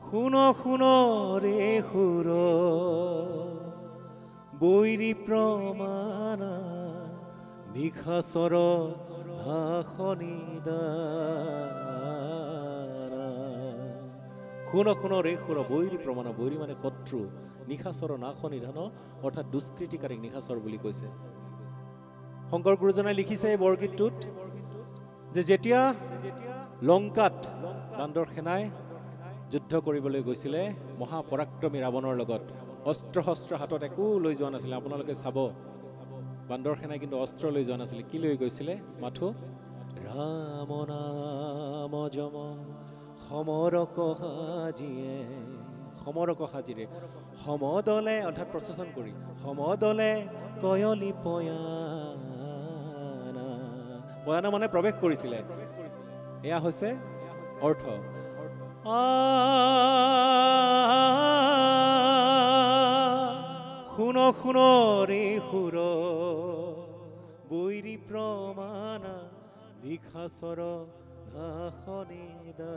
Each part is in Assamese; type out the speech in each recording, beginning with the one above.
শুনো শুনো ৰে সুৰ বৈৰী প্ৰমাণা নিশাচৰ নাশনিদানা। শুনো শুনো ৰে সুৰ বৈৰী প্ৰমাণা, বৈৰী মানে শত্ৰু, নিশাচৰ নাশনিদান অৰ্থাৎ দুষ্কৃতিকাৰীক নিশাচৰ বুলি কৈছে। শংকৰ গুৰুজনাই লিখিছে এই বৰগীতটোত যে যেতিয়া লংকাত বান্দৰ সেনাই যুদ্ধ কৰিবলৈ গৈছিলে মহাপৰাক্ৰমী ৰাৱণৰ লগত, অস্ত্ৰ শস্ত্ৰ হাতত একো লৈ যোৱা নাছিলে। আপোনালোকে চাব বান্দৰ সেনাই কিন্তু অস্ত্ৰ লৈ যোৱা নাছিলে। কি লৈ গৈছিলে? মাথো ৰাম নাম যম সমৰক সাজিয়ে, সমৰক সাজিৰে সমদলে অৰ্থাৎ প্ৰচেছন কৰি সমদলে কয়লি পয়ানা, পয়ানা মানে প্ৰৱেশ কৰিছিলে। এয়া হৈছে অৰ্থ। শুনো শুনো ৰে সুৰ বৈৰী প্ৰমাণা নিশাচৰ নাশনিদানা।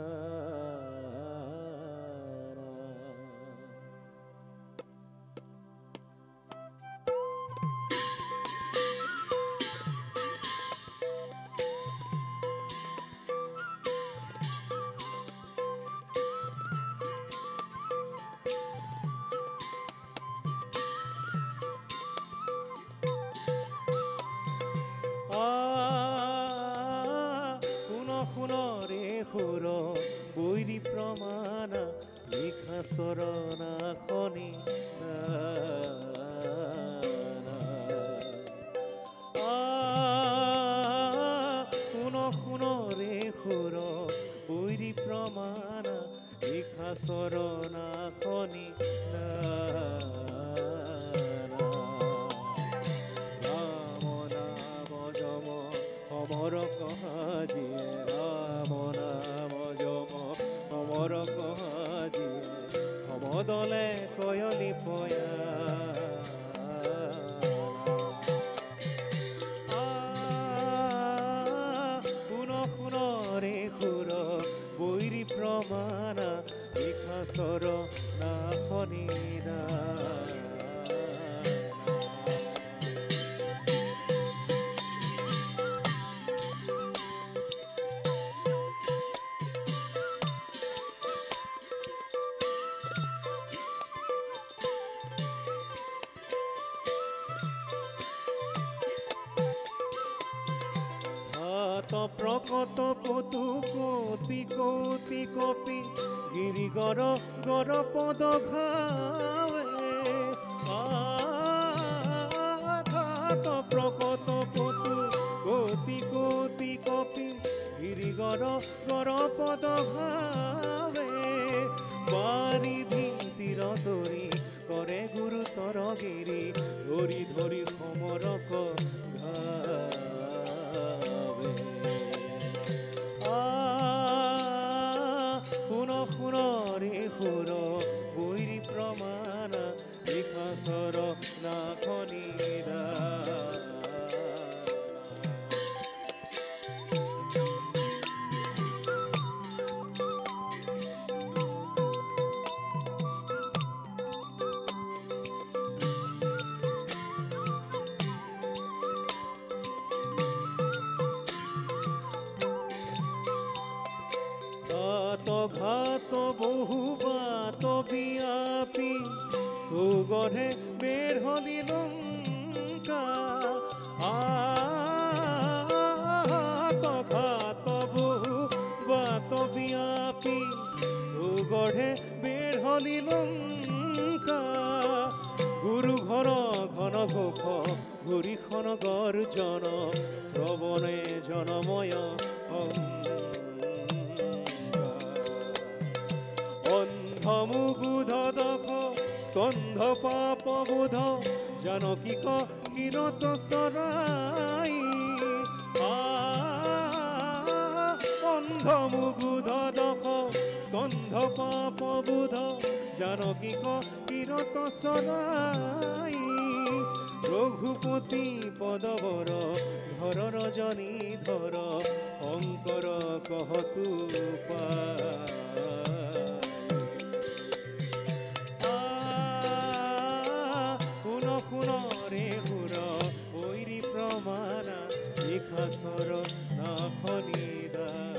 শুনো ৰে সুৰ বৈৰী প্ৰমাণা নিশাচৰ নাশনিদানা। শুনো শুনো ৰে সুৰ বৈৰী প্ৰমাণা নিশাচৰ নাশনিদানা। ৰাম নাম যম সমৰক সাজিয়ে, ৰাম নাম যম সমৰক সাজিয়ে সমদলে কয়লি পয়ানা। শুনো শুনো ৰে সুৰ বৈৰী প্ৰমাণা নিশাচৰ নাশনিদানা। প্ৰকট পতু কৌতি কৌতি কপি গিৰি গৰ গৰ পদ ঘাৱে, প্ৰকট পতু কৌতি কৌতি কপি গিৰি গৰ গৰ পদ ঘাৱে, বাৰিধি তীৰ ধৰি কৰে গুৰুতৰ গিৰি ধৰি ধৰি সমৰক সুৰ বৈৰী প্ৰমাণা নিশাচৰ নাশনিদানা। ঘাত বহু বাত বিয়াপি চৌগধে বেঢ়লি লংকা, ঘাত বহু বাত বিয়াপি চৌগধে বেঢ়লি লংকা, গুৰু ঘন ঘন ঘোষ ঘূৰিখন গৰ্জন শ্ৰৱণে জনময় মুগুধ দখ স্কন্ধ পাপ বোধ জানকীক কিৰত চৰাই, অন্ধ মুগুধ দখ স্কন্ধ পাপ বোধ জানকীক কিৰত চৰাই, ৰঘুপতি পদবৰ ধৰ ৰজনী ধৰ শংকৰ কহতু পায়। নিশাচৰ নাখনিদান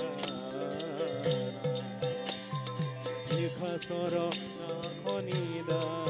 নিশাচৰ নাখনিদান